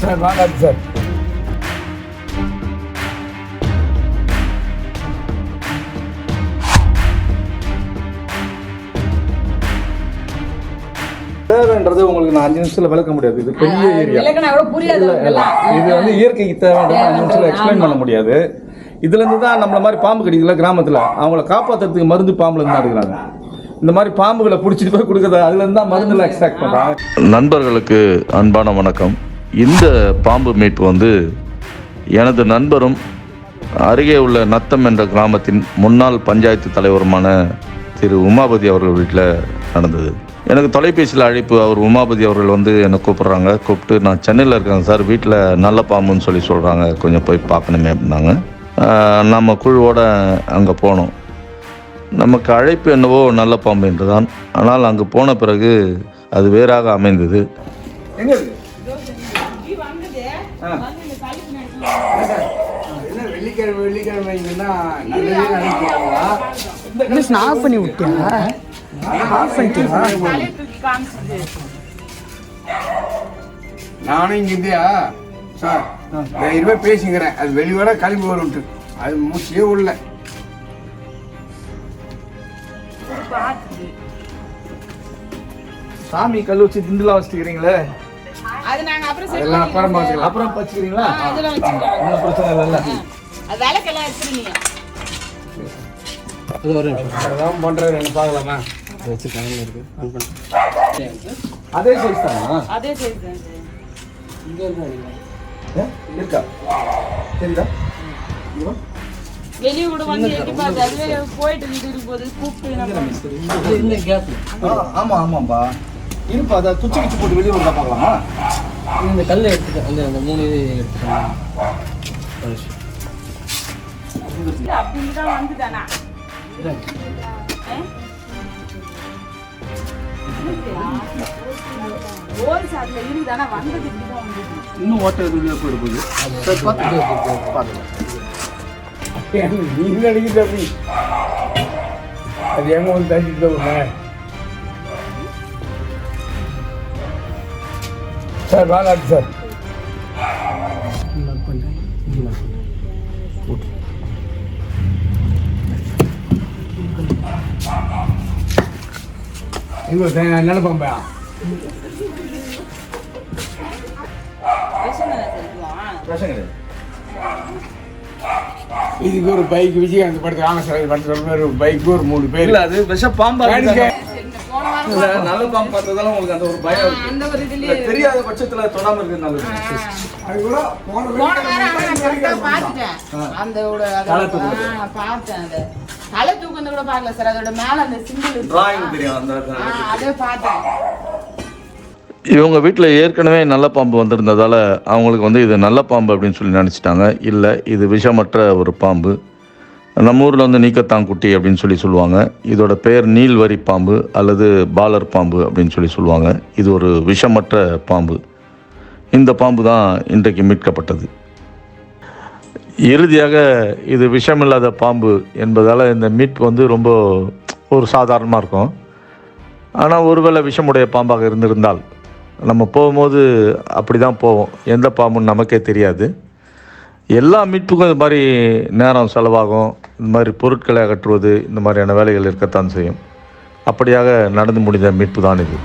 Sir வாங்காது sir. தேவைன்றது உங்களுக்கு நான் 5 நிமிஷத்துல விளக்க முடியாது. இது பெரிய ஏரியா. இது வந்து இயற்கைக்கு தேவைன்றது 5 நிமிஷத்துல எக்ஸ்பிளைன் பண்ண முடியாது. இதுல இருந்து தான் நம்மள மாதிரி பாம்பு கடிக்கல கிராமத்துல அவங்கள காப்பாற்றுறதுக்கு மருந்து பாம்புல இருந்து எடுக்கிறாங்க. இந்த மாதிரி பாம்புகளை பிடிச்சிட்டு போய் கொடுக்குறது அதுல இருந்து தான் மருந்துல எக்ஸ்ட்ராக்ட் பண்றாங்க. நண்பர்களுக்கு அன்பான வணக்கம். இந்த பாம்பு மீட்பு வந்து எனது நண்பரும் அருகே உள்ள நத்தம் என்ற கிராமத்தின் முன்னாள் பஞ்சாயத்து தலைவருமான திரு உமாபதி அவர்கள் வீட்டில் நடந்தது. எனக்கு தொலைபேசியில் அழைப்பு அவர் உமாபதி அவர்கள் வந்து என்னை கூப்பிட்றாங்க. கூப்பிட்டு நான் சென்னையில் இருக்கேங்க சார், வீட்டில் நல்ல பாம்புன்னு சொல்கிறாங்க, கொஞ்சம் போய் பார்க்கணுமே அப்படின்னாங்க. நம்ம குழுவோடு அங்கே போனோம். நமக்கு அழைப்பு என்னவோ நல்ல பாம்பு என்று தான். ஆனால் அங்கு போன பிறகு அது வேறாக அமைந்தது. நானும் இங்கேயா சார் தைரியமா பேசிக்கிறேன். அது வெளியோட கிளம்பி வரும், அது மூச்சியே உள்ள. சாமி கல் வச்சு திண்டுலாம் வச்சுக்கிறீங்களே, அதெல்லாம் அப்புறம் பார்த்துக்கலாம். அப்புறம் வச்சுக்கிறீங்களா? ஒன்றும் பிரச்சனை இல்லைல்ல. அதெல்லாம் பண்றது என்ன பார்க்கலாமா? அதே சைஸ் தானா? அதே சைஸ் தான். இங்க இருக்கா? சரிடா. வெளியே கூட வந்து எட்டி பார்த்து அதுவே போயிட்டு இருக்கும்போது கூப்பிட்டு இந்த கேப். ஆமா ஆமாம்பா இருப்பா. அதை துச்சி கிச்சு போட்டு வெளியே வந்து பார்க்கலாமா? இந்த கல்லை எடுத்துட்டு அந்த 3 இது எடுத்துக்கலாம். அப்படின்னு தான் வந்துதானா? ஓல் சாட்ல இருக்குதானா? வந்தது இப்படிதான் வந்தது. இன்னும் ஓட்டை வெளியே போயிட போகுது. பார்த்துக்கலாம். நீங்க அடிக்கிட்டு அப்படி அது எங்க வந்து தட்டிட்டு சார் வாங்காது சார். எங்க நினைப்பா இதுக்கு ஒரு பைக் விஜயகாந்த் படத்துக்கு வாங்க சார். படத்துல ஒரு பைக்கு ஒரு 3 பேர். இல்ல அது விஷ பாம்பா நல்ல பாம்பு பார்த்ததால உங்களுக்கு அந்த ஒரு பயம் இருக்கு. தெரியாத பட்சத்துல தொடாம இருக்கு நல்லது. அது கூட தலை தூக்கம் கூட பாக்கல சார். அதோட மேல அந்த சிங்கிள் டிராயிங் தெரியும் அந்த அதே பார்த்தேன். இவங்க வீட்டில் ஏற்கனவே நல்ல பாம்பு வந்திருந்ததால் அவங்களுக்கு வந்து இது நல்ல பாம்பு அப்படின்னு சொல்லி நினச்சிட்டாங்க. இல்லை, இது விஷமற்ற ஒரு பாம்பு. நம்ம ஊரில் வந்து நீக்கத்தாங்குட்டி அப்படின்னு சொல்லுவாங்க. இதோட பெயர் நீல்வரி பாம்பு அல்லது பாலர் பாம்பு அப்படின்னு சொல்லுவாங்க. இது ஒரு விஷமற்ற பாம்பு. இந்த பாம்பு தான் இன்றைக்கு மீட்கப்பட்டது. இறுதியாக இது விஷமில்லாத பாம்பு என்பதால் இந்த மீட்பு வந்து ரொம்ப ஒரு சாதாரணமாக இருக்கும். ஆனால் ஒருவேளை விஷமுடைய பாம்பாக இருந்திருந்தால் நம்ம போகும்போது அப்படி தான் போவோம். எந்த பாம்புன்னு நமக்கே தெரியாது. எல்லா மீட்புக்கும் இது மாதிரி நேரம் செலவாகும். இந்த மாதிரி பொருட்களை அகற்றுவது, இந்த மாதிரியான வேலைகள் இருக்கத்தான் செய்யும். அப்படியாக நடந்து முடிந்த மீட்பு தான் இது.